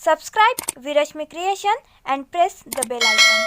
Subscribe Virashmi Creation and press the bell icon.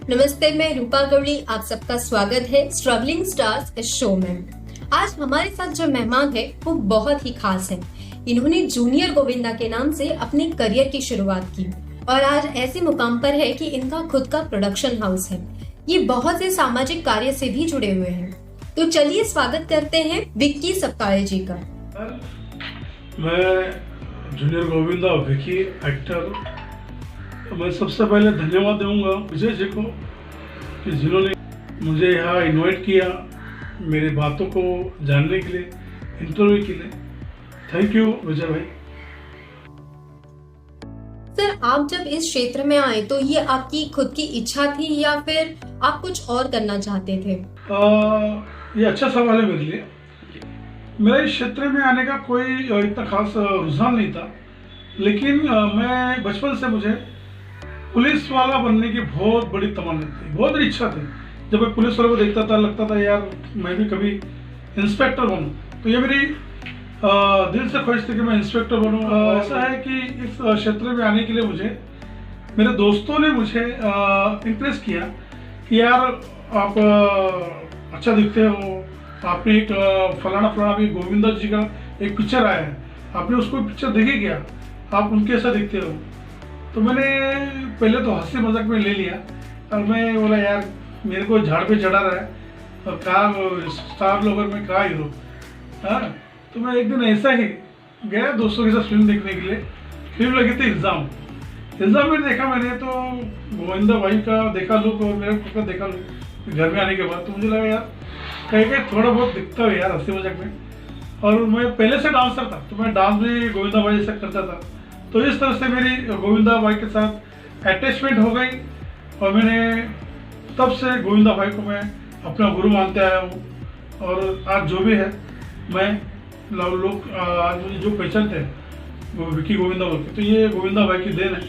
नमस्ते, मैं रूपा गवड़ी। आप सबका स्वागत है स्ट्रगलिंग स्टार्स इस शो में। आज हमारे साथ जो मेहमान है वो बहुत ही खास है। इन्होंने जूनियर गोविंदा के नाम से अपने करियर की शुरुआत की और आज ऐसे मुकाम पर है कि इनका खुद का प्रोडक्शन हाउस है। ये बहुत से सामाजिक कार्य से भी जुड़े हुए हैं। तो चलिए स्वागत करते हैं विक्की सपकाळे जी का। मैं जूनियर गोविंदा विक्की एक्टर, मैं सबसे पहले धन्यवाद दूंगा विजय जी को कि जिन्होंने मुझे यहाँ इनवाइट किया मेरी बातों को जानने के लिए, इंटरव्यू के लिए। थैंक यू विजय भाई। सर, आप जब इस क्षेत्र में आए तो ये आपकी खुद की इच्छा थी या फिर आप कुछ और करना चाहते थे? ये अच्छा सवाल है मेरे लिए। मेरा इस क्षेत्र में आने का कोई इतना खास रुझान नहीं था, लेकिन मैं बचपन से मुझे पुलिस वाला बनने की बहुत बड़ी तमन्ना थी, बहुत बड़ी इच्छा थी। जब मैं पुलिस वाले को देखता था लगता था यार मैं भी कभी इंस्पेक्टर बनूं। तो ये मेरी दिल से ख्वाहिश थी कि मैं इंस्पेक्टर बनूं। ऐसा है कि इस क्षेत्र में आने के लिए मुझे मेरे दोस्तों ने मुझे इंकरेज किया कि यार आप अच्छा दिखते हो, आपने एक फलाना भी गोविंदा जी का एक पिक्चर आया है, आपने उसको पिक्चर देखी क्या, आप उनके ऐसा दिखते हो। तो मैंने पहले तो हंसी मजाक में ले लिया और मैं बोला यार मेरे को झाड़ पे चढ़ा रहा है और कहाँ स्टार लोगर में कहाँ हीरो। हाँ, तो मैं एक दिन ऐसा ही गया दोस्तों के साथ फिल्म देखने के लिए। फिल्म लगी थी इल्ज़ाम में देखा मैंने, तो गोविंदा भाई का देखा लुक और मेरे खुद का देखा लुक घर में आने के बाद, तो मुझे लगा यार कहीं थोड़ा बहुत दिखता है यार हंसी मजाक में। और मैं पहले से डांसर था तो मैं डांस भी गोविंदा भाई जैसा करता था। तो इस तरह से मेरी गोविंदा भाई के साथ अटैचमेंट हो गई और मैंने तब से गोविंदा भाई को मैं अपना गुरु मानते आया हूँ। और आज जो भी है मैं लोग आज मुझे जो पहचानते हैं वो विक्की गोविंदा बोल के, तो ये गोविंदा भाई की देन है।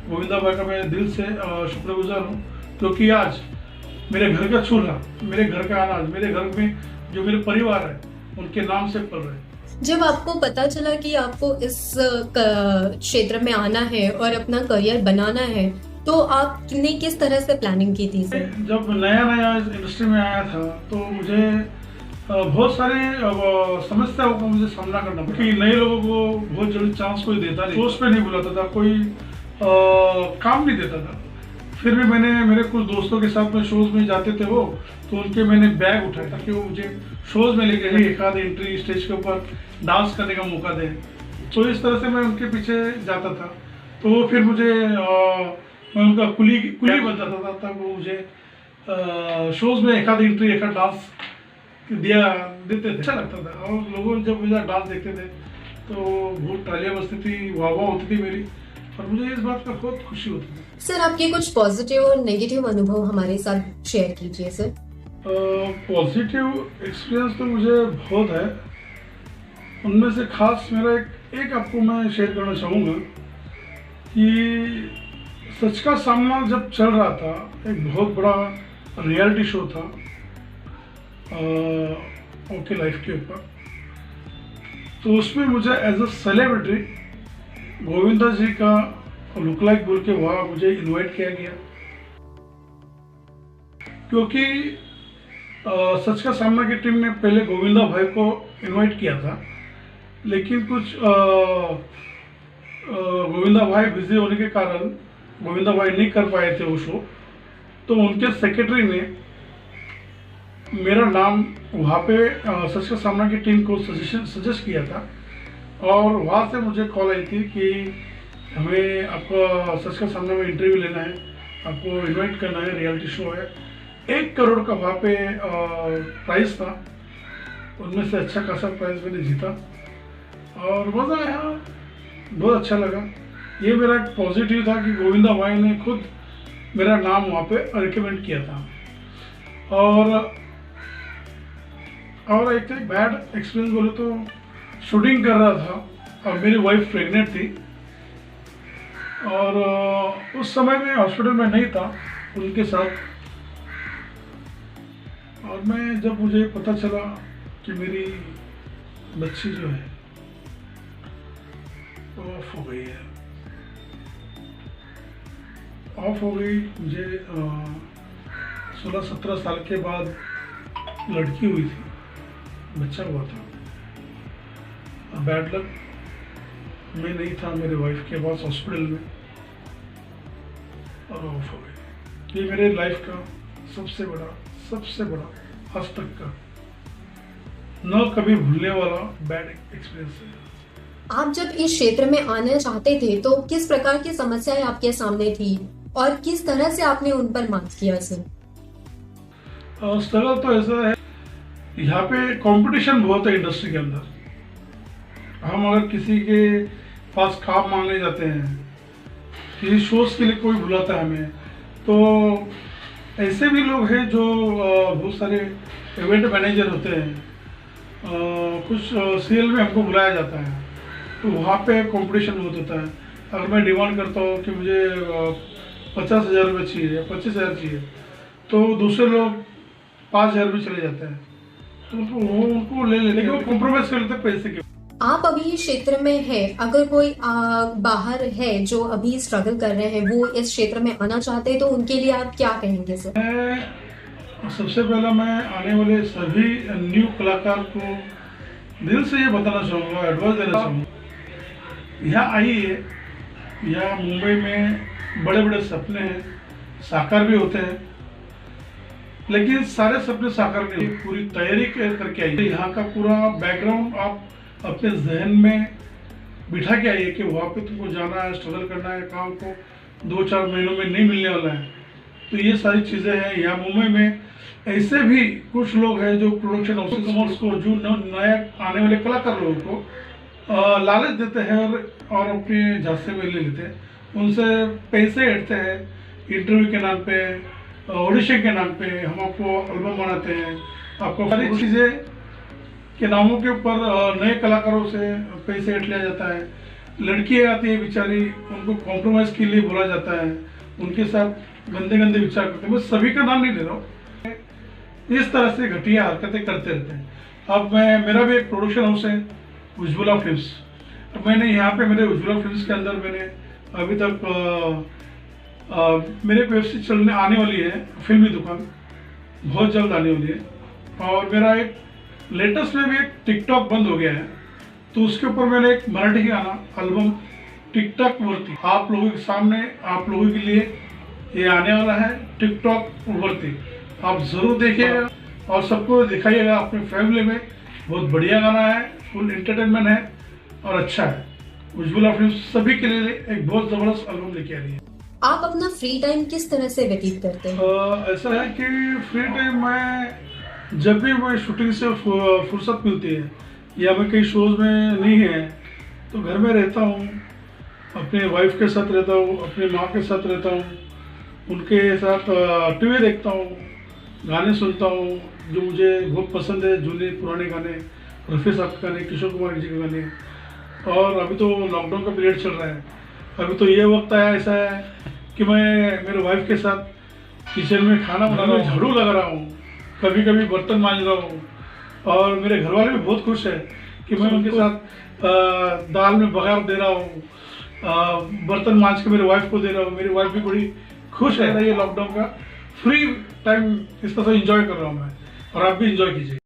गोविंदा भाई का मैं दिल से शुक्रगुजार हूँ क्योंकि आज मेरे घर का चूल्हा, मेरे घर का अनाज, मेरे घर में जो मेरे परिवार है उनके नाम से पल रहे हैं। जब आपको पता चला कि आपको इस क्षेत्र में आना है और अपना करियर बनाना है तो आपने किस तरह से प्लानिंग की थी सर? जब नया इंडस्ट्री में आया था तो मुझे बहुत सारे समस्याओं का मुझे सामना करना पड़ा कि नए लोगों को बहुत जल्दी चांस कोई देता नहीं, शोज पे नहीं बुलाता था, कोई काम नहीं देता था। फिर भी मैंने मेरे कुछ दोस्तों के साथ में शोज में जाते थे वो, तो उनके मैंने बैग उठाया ताकि वो मुझे शोज में लेके एक आध एंट्री स्टेज के ऊपर डांस करने का मौका दे। तो इस तरह से मैं उनके पीछे जाता था। तो वो फिर मुझे मैं उनका कुली बन जाता था, तब वो मुझे शोज में एक आध एंट्री एक आध डांस दिया देते थे, अच्छा लगता था। और लोग जब मेरा डांस देखते थे तो बहुत तालियां बजती थी, वाह वाह होती थी मेरी, और मुझे इस बात का बहुत खुशी होती थी। सर, आपके कुछ पॉजिटिव और नेगेटिव अनुभव हमारे साथ शेयर कीजिए सर। पॉजिटिव एक्सपीरियंस तो मुझे बहुत है, उनमें से खास मेरा एक आपको मैं शेयर करना चाहूँगा कि सच का सामना जब चल रहा था, एक बहुत बड़ा रियलिटी शो था ओके लाइफ के ऊपर, तो उसमें मुझे एज अ सेलिब्रिटी गोविंदा जी का लुक लाइक बोल के वहाँ मुझे इनवाइट किया गया, क्योंकि सच का सामना की टीम ने पहले गोविंदा भाई को इनवाइट किया था, लेकिन कुछ गोविंदा भाई बिजी होने के कारण गोविंदा भाई नहीं कर पाए थे वो शो, तो उनके सेक्रेटरी ने मेरा नाम वहाँ पे सच का सामना की टीम को सजेस्ट किया था, और वहाँ से मुझे कॉल आई थी कि हमें आपका सच का सामना में इंटरव्यू लेना है, आपको इनवाइट करना है, रियलिटी शो है। 1 करोड़ का वहाँ पे प्राइस था, उनमें से अच्छा खासा प्राइस मैंने जीता और मज़ा आया, बहुत अच्छा लगा। ये मेरा एक पॉजिटिव था कि गोविंदा भाई ने खुद मेरा नाम वहाँ पे रिकमेंड किया था। और एक बैड एक्सपीरियंस बोले तो शूटिंग कर रहा था और मेरी वाइफ प्रेग्नेंट थी, और उस समय मैं हॉस्पिटल में नहीं था उनके साथ, और मैं जब मुझे पता चला कि मेरी बच्ची जो है ऑफ हो गई है, ऑफ हो गई, मुझे 16-17 साल के बाद लड़की हुई थी, बच्चा हुआ था। बैड लक, मैं नहीं था मेरे वाइफ के पास हॉस्पिटल में और ऑफ हो गई। ये मेरे लाइफ का सबसे बड़ा आज तक का न कभी भूलने वाला बैड एक्सपीरियंस है। आप जब इस क्षेत्र में आना चाहते थे तो किस प्रकार की समस्याएं आपके सामने थी और किस तरह से आपने उन पर मात किया सर? स्ट्रगल तो ऐसा है, यहाँ पे कंपटीशन बहुत है इंडस्ट्री के अंदर। हम अगर किसी के पास काम मांगने जाते हैं, किसी शोज के लिए कोई बुलाता है हमें, तो ऐसे भी लोग हैं जो बहुत सारे इवेंट मैनेजर होते हैं, कुछ सीरियल में हमको बुलाया जाता है, तो वहाँ पे कंपटीशन बहुत होता है। अगर मैं डिमांड करता हूँ कि मुझे 50,000 रुपये चाहिए या 25,000 चाहिए, तो दूसरे लोग 5,000 भी चले जाते हैं, तो उनको ले लेते हैं, कॉम्प्रोमाइज कर लेते हैं पैसे के। आप अभी इस क्षेत्र में है, अगर कोई बाहर है जो अभी स्ट्रगल कर रहे हैं, वो इस क्षेत्र में आना चाहते हैं, तो उनके लिए आप क्या कहेंगे सर? सबसे पहला मैं आने वाले सभी न्यू कलाकार को दिल से ये बताना चाहूँगा, एडवाइस देना चाहूँगा, यहाँ आइए। यहाँ मुंबई में बड़े बड़े सपने हैं, साकार भी होते हैं, लेकिन सारे सपने साकार नहीं, पूरी तैयारी करके आइए। यहाँ का पूरा बैकग्राउंड आप अपने जहन में बिठा के आइए कि वहाँ पे तुमको जाना है, स्ट्रगल करना है, काम को 2-4 महीनों में नहीं मिलने वाला है। तो ये सारी चीज़ें हैं। यहाँ मुंबई में ऐसे भी कुछ लोग हैं जो प्रोडक्शन हाउसेस को, जो नया आने वाले कलाकार लोगों को लालच देते हैं और अपने झांसे में ले लेते हैं, उनसे पैसे हटते हैं इंटरव्यू के नाम पे, ऑडिशन के नाम पे। हम आपको एल्बम बनाते हैं, आपको सारी चीज़ें के नामों के ऊपर नए कलाकारों से पैसे हट लिया जाता है। लड़कियाँ आती है बेचारी, उनको कॉम्प्रोमाइज़ के लिए बोला जाता है, उनके साथ गंदे गंदे विचार करते हैं। मैं सभी का नाम नहीं ले रहा हूँ, इस तरह से घटिया हरकतें करते रहते हैं। अब मेरा भी एक प्रोडक्शन हाउस है उज्ज्वला फिल्म्स। अब मैंने यहाँ पे मेरे उज्ज्वला फिल्म्स के अंदर मैंने अभी तक मेरे वेबसाइट चलने आने वाली है, फिल्मी दुकान बहुत जल्द आने वाली है, और मेरा एक लेटेस्ट में भी एक टिकटॉक बंद हो गया है, तो उसके ऊपर मैंने एक मराठी गाना एल्बम टिकटॉक वरती आप लोगों के सामने, आप लोगों के लिए ये आने वाला है। टिकटॉक वरती आप ज़रूर देखिएगा और सबको दिखाइएगा अपने फैमिली में। बहुत बढ़िया गाना है, फुल एंटरटेनमेंट है और अच्छा है। उज्ज्वला फिल्म सभी के लिए एक बहुत ज़बरदस्त एल्बम लेके आ रही है। आप अपना फ्री टाइम किस तरह से व्यतीत करते हैं? ऐसा है कि फ्री टाइम मैं जब भी मैं शूटिंग से फुर्सत मिलती है या मैं कहीं शोज़ में नहीं है तो घर में रहता हूँ, अपने वाइफ के साथ रहता हूँ, अपनी माँ के साथ रहता हूँ, उनके साथ टीवी देखता हूँ, गाने सुनता हूँ जो मुझे बहुत पसंद है, जूने पुराने गाने, रफ़ी साहब के गाने, किशोर कुमार जी के गाने। और अभी तो लॉकडाउन का पीरियड चल रहा है, अभी तो ये वक्त आया ऐसा है कि मैं मेरे वाइफ के साथ किचन में खाना बना रहा हूँ, झाड़ू लगा रहा हूँ, कभी कभी बर्तन मांज रहा हूँ। और मेरे घर वाले भी बहुत खुश है कि मैं उनके साथ दाल में बघार दे रहा हूँ, बर्तन मांज के मेरे वाइफ को दे रहा हूँ। मेरी वाइफ भी बड़ी खुश है। ये लॉकडाउन का फ्री टाइम इस तरह से इंजॉय कर रहा हूँ मैं, और आप भी इंजॉय कीजिए।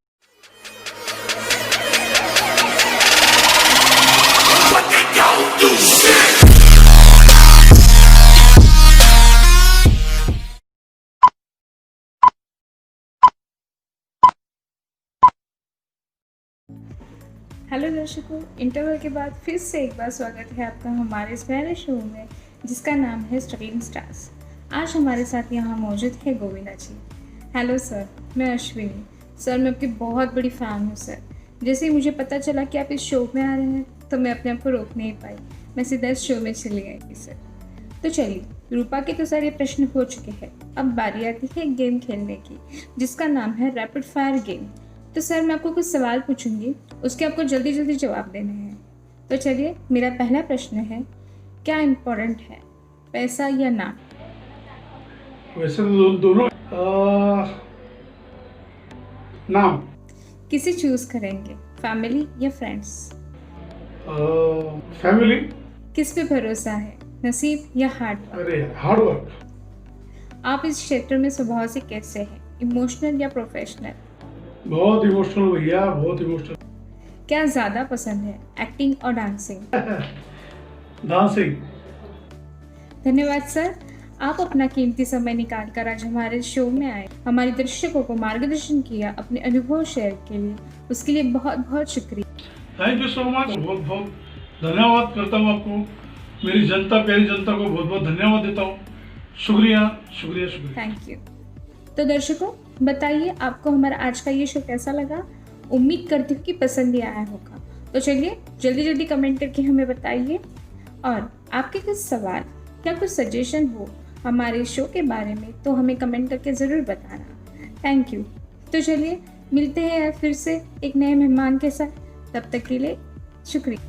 हेलो दर्शकों, इंटरवल के बाद फिर से एक बार स्वागत है आपका हमारे इस प्यारे शो में जिसका नाम है स्ट्रगलिंग स्टार्स। आज हमारे साथ यहाँ मौजूद है गोविंदा जी। हेलो सर, मैं अश्विनी। सर, मैं आपकी बहुत बड़ी फ़ैन हूँ सर। जैसे ही मुझे पता चला कि आप इस शो में आ रहे हैं तो मैं अपने आप को रोक नहीं पाई, मैं सीधा इस शो में चली गई थी सर। तो चलिए, रूपा के तो सारे प्रश्न हो चुके हैं, अब बारी आती है गेम खेलने की जिसका नाम है रैपिड फायर गेम। तो सर, मैं आपको कुछ सवाल पूछूंगी, उसके आपको जल्दी जल्दी जवाब देने हैं। तो चलिए, मेरा पहला प्रश्न है, क्या इम्पोर्टेंट है, पैसा या नाम? वैसे तो दोनों नाम। किसे चूज करेंगे, फैमिली या फ्रेंड्स? फैमिली। किस पे भरोसा है, नसीब या हार्ड वर्क? अरे हार्ड वर्क। आप इस क्षेत्र में स्वभाव से कैसे हैं, इमोशनल या प्रोफेशनल? बहुत इमोशनल भैया, बहुत इमोशनल। क्या ज़्यादा पसंद है, एक्टिंग और डांसिंग? डांसिंग। धन्यवाद सर, आप अपना कीमती समय निकाल कर आज हमारे शो में आए, हमारे दर्शकों को मार्गदर्शन किया, अपने अनुभव शेयर के लिए, उसके लिए बहुत बहुत शुक्रिया। Thank you so much. बहुत बहुत धन्यवाद करता हूँ आपको, मेरी जनता, प्यारी जनता को बहुत बहुत धन्यवाद देता हूँ। शुक्रिया शुक्रिया शुक्रिया। Thank you. तो दर्शकों, बताइए आपको हमारा आज का ये शो कैसा लगा। उम्मीद करती हूँ कि पसंद ही आया होगा। तो चलिए, जल्दी जल्दी कमेंट करके हमें बताइए, और आपके कुछ सवाल या कुछ सजेशन हो हमारे शो के बारे में तो हमें कमेंट करके ज़रूर बताना। Thank you. तो चलिए, मिलते हैं फिर से एक नए मेहमान के साथ, तब तक के लिए शुक्रिया।